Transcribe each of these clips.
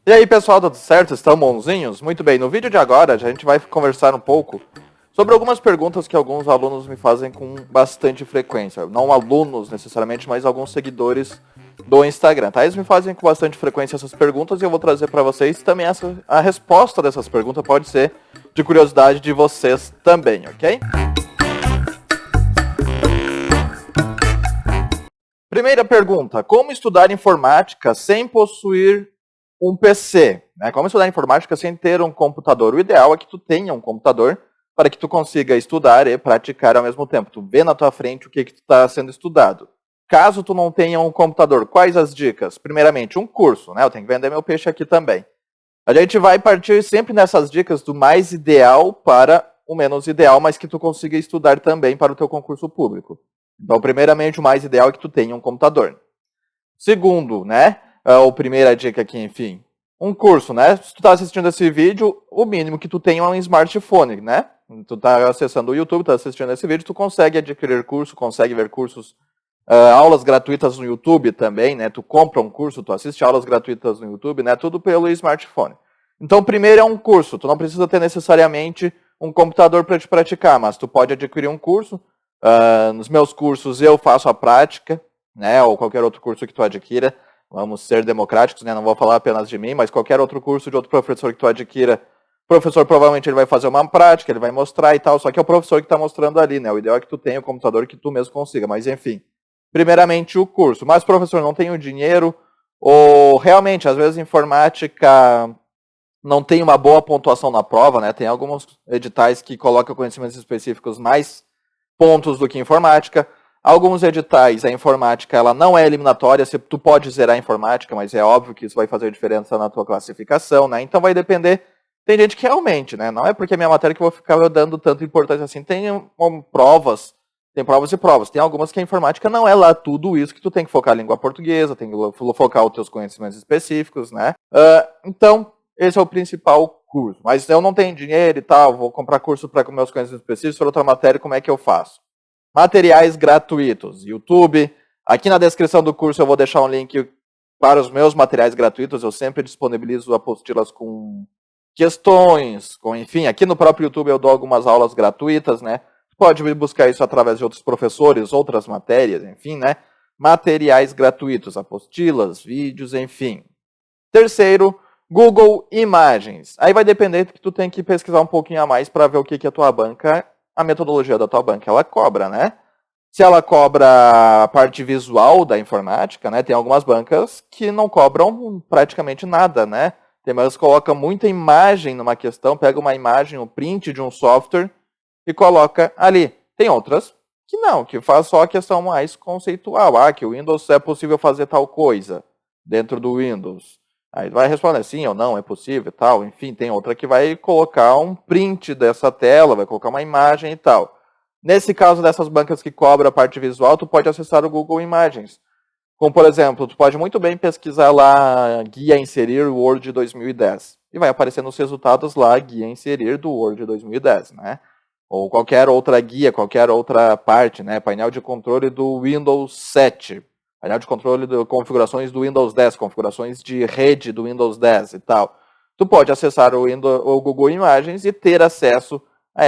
E aí pessoal, tudo certo? Estão bonzinhos? Muito bem, no vídeo de agora a gente vai conversar um pouco sobre algumas perguntas que alguns alunos me fazem com bastante frequência. Não alunos necessariamente, mas alguns seguidores do Instagram, tá? Eles me fazem com bastante frequência essas perguntas e eu vou trazer para vocês também a resposta dessas perguntas pode ser de curiosidade de vocês também, ok? Primeira pergunta, como estudar informática sem possuir um PC? Né? Como estudar informática sem ter um computador? O ideal é que tu tenha um computador para que tu consiga estudar e praticar ao mesmo tempo. Tu vê na tua frente o que está sendo estudado. Caso tu não tenha um computador, quais as dicas? Primeiramente, um curso, né? Eu tenho que vender meu peixe aqui também. A gente vai partir sempre nessas dicas do mais ideal para o menos ideal, mas que tu consiga estudar também para o teu concurso público. Então, primeiramente, o mais ideal é que tu tenha um computador. Segundo, né? A primeira dica aqui, enfim. Um curso, né? Se tu tá assistindo esse vídeo, o mínimo que tu tenha é um smartphone, né? Tu tá acessando o YouTube, tá assistindo esse vídeo, tu consegue adquirir curso, consegue ver cursos, aulas gratuitas no YouTube também, né? Tu compra um curso, tu assiste aulas gratuitas no YouTube, né? Tudo pelo smartphone. Então, primeiro é um curso. Tu não precisa ter necessariamente um computador para te praticar, mas tu pode adquirir um curso. Nos meus cursos eu faço a prática, né? Ou qualquer outro curso que tu adquira. Vamos ser democráticos, né? Não vou falar apenas de mim, mas qualquer outro curso de outro professor que tu adquira, o professor provavelmente ele vai fazer uma prática, ele vai mostrar e tal, só que é o professor que está mostrando ali, né? O ideal é que tu tenha o computador que tu mesmo consiga, mas enfim. Primeiramente o curso, mas professor, não tem o dinheiro, ou realmente, às vezes informática não tem uma boa pontuação na prova, né? Tem alguns editais que colocam conhecimentos específicos mais pontos do que informática. Alguns editais, a informática ela não é eliminatória, tu pode zerar a informática, mas é óbvio que isso vai fazer diferença na tua classificação, né? Então vai depender. Tem gente que realmente, né? Não é porque é minha matéria que eu vou ficar dando tanta importância assim. Tem provas e provas. Tem algumas que a informática não é lá tudo isso que tu tem que focar a língua portuguesa, tem que focar os teus conhecimentos específicos, né? Então, esse é o principal curso. Mas eu não tenho dinheiro e tal, vou comprar curso para meus conhecimentos específicos, para outra matéria, como é que eu faço? Materiais gratuitos, YouTube. Aqui na descrição do curso eu vou deixar um link para os meus materiais gratuitos. Eu sempre disponibilizo apostilas com questões, enfim, aqui no próprio YouTube eu dou algumas aulas gratuitas, né? Pode buscar isso através de outros professores, outras matérias, enfim, né? Materiais gratuitos, apostilas, vídeos, enfim. Terceiro, Google Imagens. Aí vai depender que tu tem que pesquisar um pouquinho a mais para ver o que a tua banca, a metodologia da tua banca, ela cobra, né? Se ela cobra a parte visual da informática, né? Tem algumas bancas que não cobram praticamente nada, né? Tem umas que colocam muita imagem numa questão, pega uma imagem, um print de um software e coloca ali. Tem outras que não, que faz só a questão mais conceitual. Que o Windows é possível fazer tal coisa dentro do Windows. Aí vai responder sim ou não, é possível e tal. Enfim, tem outra que vai colocar um print dessa tela, vai colocar uma imagem e tal. Nesse caso dessas bancas que cobram a parte visual, tu pode acessar o Google Imagens. Como, por exemplo, tu pode muito bem pesquisar lá guia inserir Word 2010. E vai aparecer nos resultados lá guia inserir do Word 2010, né? Ou qualquer outra guia, qualquer outra parte, né? Painel de controle do Windows 7. Painel de controle de configurações do Windows 10, configurações de rede do Windows 10 e tal. Tu pode acessar o Google Imagens e ter acesso a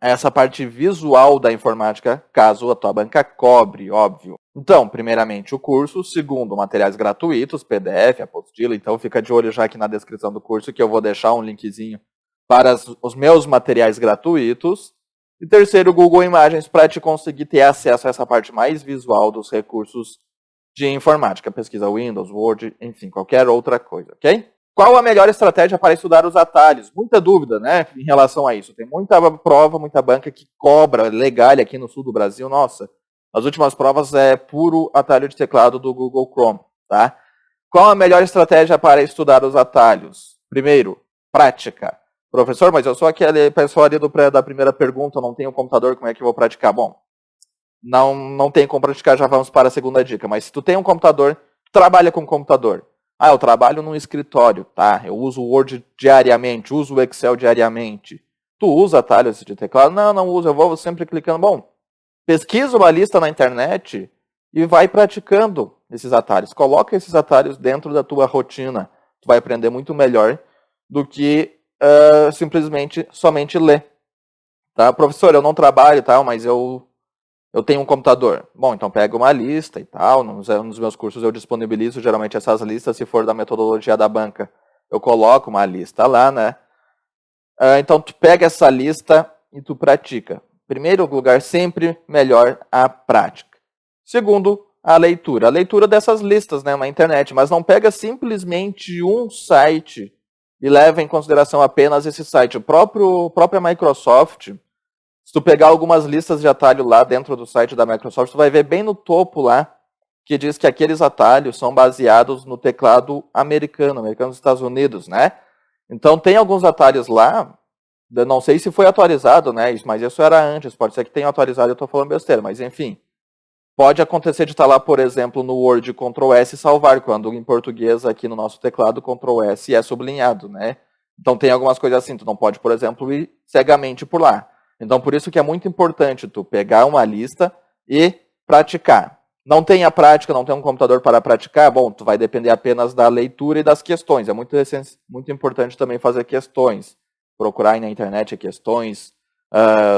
essa parte visual da informática, caso a tua banca cobre, óbvio. Então, primeiramente o curso, segundo, materiais gratuitos, PDF, apostila, então fica de olho já aqui na descrição do curso que eu vou deixar um linkzinho para os meus materiais gratuitos. E terceiro, Google Imagens, para te conseguir ter acesso a essa parte mais visual dos recursos de informática, pesquisa Windows, Word, enfim, qualquer outra coisa, ok? Qual a melhor estratégia para estudar os atalhos? Muita dúvida, né, em relação a isso. Tem muita prova, muita banca que cobra, legal aqui no sul do Brasil, nossa. As últimas provas é puro atalho de teclado do Google Chrome, tá? Qual a melhor estratégia para estudar os atalhos? Primeiro, prática. Professor, mas eu sou aquele pessoal ali da primeira pergunta, eu não tenho computador, como é que eu vou praticar? Bom, não tem como praticar, já vamos para a segunda dica. Mas se tu tem um computador, trabalha com computador. Eu trabalho num escritório, tá? Eu uso o Word diariamente, uso o Excel diariamente. Tu usa atalhos de teclado? Não uso, eu vou sempre clicando. Bom, pesquisa uma lista na internet e vai praticando. esses atalhos. Coloca esses atalhos dentro da tua rotina. Tu vai aprender muito melhor do que simplesmente somente ler. Tá? Professor, eu não trabalho e tal, mas eu tenho um computador. Bom, então pega uma lista e tal. Nos meus cursos eu disponibilizo geralmente essas listas, se for da metodologia da banca. Eu coloco uma lista lá, né? Então tu pega essa lista e tu pratica. Primeiro lugar, sempre melhor a prática. Segundo, a leitura. A leitura dessas listas, né, na internet. Mas não pega simplesmente um site e leva em consideração apenas esse site. A própria Microsoft, se tu pegar algumas listas de atalho lá dentro do site da Microsoft, tu vai ver bem no topo lá, que diz que aqueles atalhos são baseados no teclado americano dos Estados Unidos, né? Então tem alguns atalhos lá, eu não sei se foi atualizado, né? Mas isso era antes, pode ser que tenha atualizado e eu estou falando besteira, mas enfim. Pode acontecer de estar lá, por exemplo, no Word, Ctrl S salvar, quando em português aqui no nosso teclado, Ctrl S é sublinhado, né? Então tem algumas coisas assim, tu não pode, por exemplo, ir cegamente por lá. Então por isso que é muito importante tu pegar uma lista e praticar. Não tem a prática, não tem um computador para praticar, bom, tu vai depender apenas da leitura e das questões. É muito importante também fazer questões. Procurar aí na internet questões,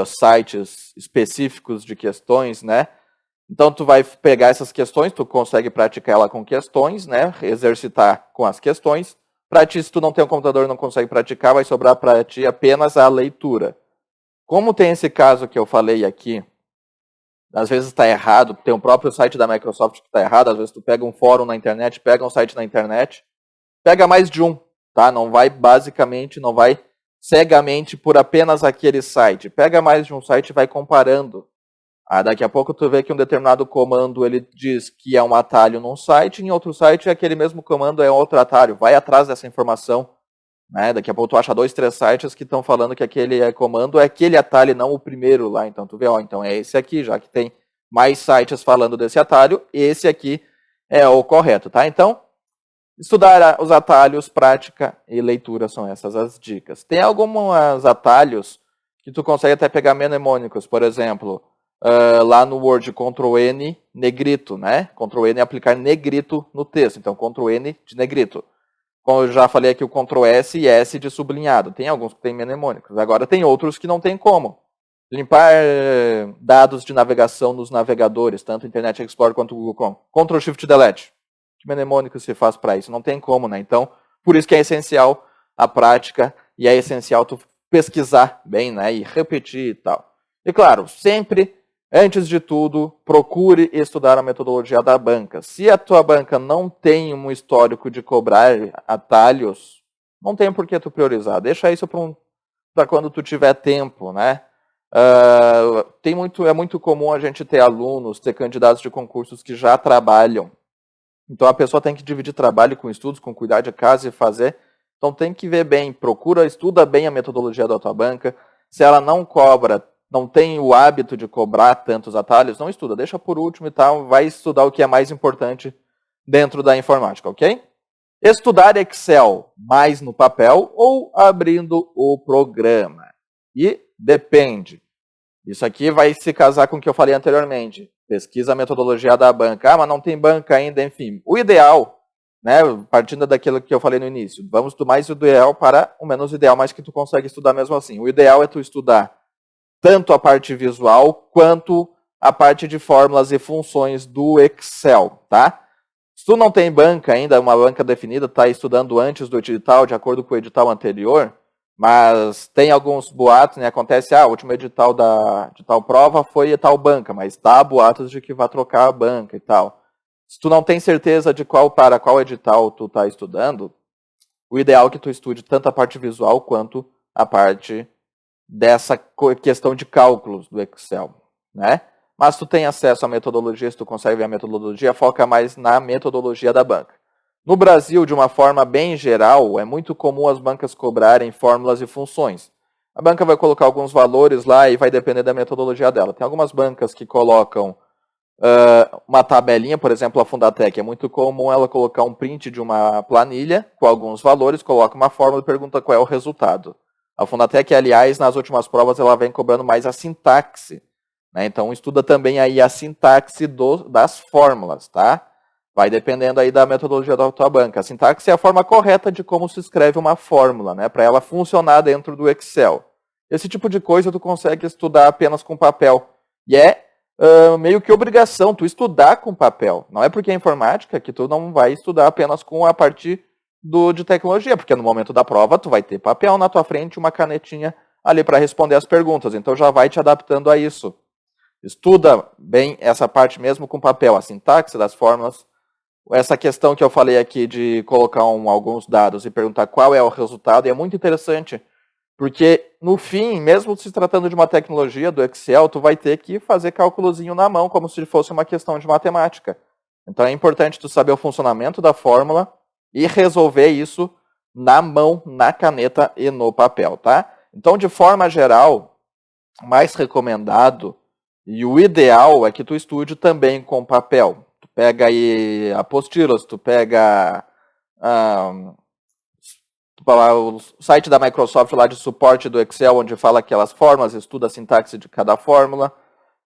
sites específicos de questões, né? Então tu vai pegar essas questões, tu consegue praticar ela com questões, né? Exercitar com as questões. Para ti, se tu não tem um computador e não consegue praticar, vai sobrar para ti apenas a leitura. Como tem esse caso que eu falei aqui, às vezes está errado, tem o próprio site da Microsoft que está errado, às vezes tu pega um fórum na internet, pega um site na internet, pega mais de um, tá? Não vai cegamente por apenas aquele site. Pega mais de um site e vai comparando. Daqui a pouco tu vê que um determinado comando ele diz que é um atalho num site, em outro site aquele mesmo comando é outro atalho. Vai atrás dessa informação. Né? Daqui a pouco tu acha 2, 3 sites que estão falando que aquele comando é aquele atalho, não o primeiro lá. Então tu vê, então é esse aqui, já que tem mais sites falando desse atalho, esse aqui é o correto, tá? Então, estudar os atalhos, prática e leitura são essas as dicas. Tem alguns atalhos que tu consegue até pegar mnemônicos, por exemplo, lá no Word, Ctrl N, negrito, né? Ctrl N é aplicar negrito no texto, então Ctrl N de negrito. Como eu já falei aqui, o Ctrl S e S de sublinhado. Tem alguns que tem mnemônicos. Agora tem outros que não tem como. Limpar dados de navegação nos navegadores, tanto Internet Explorer quanto o Google Chrome. Ctrl Shift Delete. Que mnemônico se faz para isso? Não tem como, né? Então, por isso que é essencial a prática e é essencial tu pesquisar bem, né? E repetir e tal. E claro, sempre, antes de tudo, procure estudar a metodologia da banca. Se a tua banca não tem um histórico de cobrar atalhos, não tem por que tu priorizar. Deixa isso para quando tu tiver tempo, né? É muito comum a gente ter alunos, ter candidatos de concursos que já trabalham. Então a pessoa tem que dividir trabalho com estudos, com cuidar de casa e fazer. Então tem que ver bem, estuda bem a metodologia da tua banca. Se ela não cobra, não tem o hábito de cobrar tantos atalhos, não estuda, deixa por último e tal, vai estudar o que é mais importante dentro da informática, ok? Estudar Excel mais no papel ou abrindo o programa. E depende. Isso aqui vai se casar com o que eu falei anteriormente. Pesquisa a metodologia da banca. Mas não tem banca ainda, enfim. O ideal, né, partindo daquilo que eu falei no início, vamos do mais ideal para o menos ideal, mas que tu consegue estudar mesmo assim. O ideal é tu estudar tanto a parte visual quanto a parte de fórmulas e funções do Excel, tá? Se tu não tem banca ainda, uma banca definida, está estudando antes do edital, de acordo com o edital anterior, mas tem alguns boatos, né? Acontece, o último edital de tal prova foi tal banca, mas tá boatos de que vai trocar a banca e tal. Se tu não tem certeza de para qual edital tu tá estudando, o ideal é que tu estude tanto a parte visual quanto a parte dessa questão de cálculos do Excel, né? Mas tu tem acesso à metodologia, se tu consegue ver a metodologia, foca mais na metodologia da banca. No Brasil, de uma forma bem geral, é muito comum as bancas cobrarem fórmulas e funções. A banca vai colocar alguns valores lá e vai depender da metodologia dela. Tem algumas bancas que colocam uma tabelinha, por exemplo, a Fundatec. É muito comum ela colocar um print de uma planilha com alguns valores, coloca uma fórmula e pergunta qual é o resultado. A Fundatec, aliás, nas últimas provas, ela vem cobrando mais a sintaxe. Né? Então, estuda também aí a sintaxe das fórmulas, tá? Vai dependendo aí da metodologia da tua banca. A sintaxe é a forma correta de como se escreve uma fórmula, né, para ela funcionar dentro do Excel. Esse tipo de coisa tu consegue estudar apenas com papel. E é meio que obrigação tu estudar com papel. Não é porque é informática que tu não vai estudar apenas com a parte de tecnologia, porque no momento da prova tu vai ter papel na tua frente, uma canetinha ali para responder as perguntas. Então já vai te adaptando a isso. Estuda bem essa parte mesmo com papel, a sintaxe das fórmulas. Essa questão que eu falei aqui de colocar alguns dados e perguntar qual é o resultado, e é muito interessante, porque no fim, mesmo se tratando de uma tecnologia do Excel, tu vai ter que fazer cálculozinho na mão, como se fosse uma questão de matemática. Então é importante tu saber o funcionamento da fórmula e resolver isso na mão, na caneta e no papel, tá? Então, de forma geral, o mais recomendado e o ideal é que tu estude também com papel. Tu pega aí apostilas, tu pega o site da Microsoft lá de suporte do Excel, onde fala aquelas fórmulas, estuda a sintaxe de cada fórmula,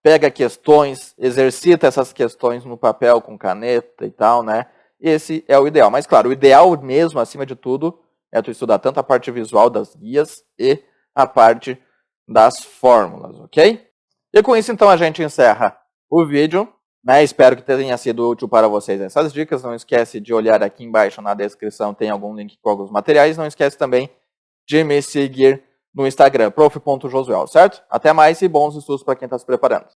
pega questões, exercita essas questões no papel com caneta e tal, né? Esse é o ideal. Mas, claro, o ideal mesmo, acima de tudo, é tu estudar tanto a parte visual das guias e a parte das fórmulas, ok? E com isso, então, a gente encerra o vídeo, né? Espero que tenha sido útil para vocês essas dicas. Não esquece de olhar aqui embaixo na descrição, tem algum link com alguns materiais. Não esquece também de me seguir no Instagram, prof.josuel, certo? Até mais e bons estudos para quem está se preparando.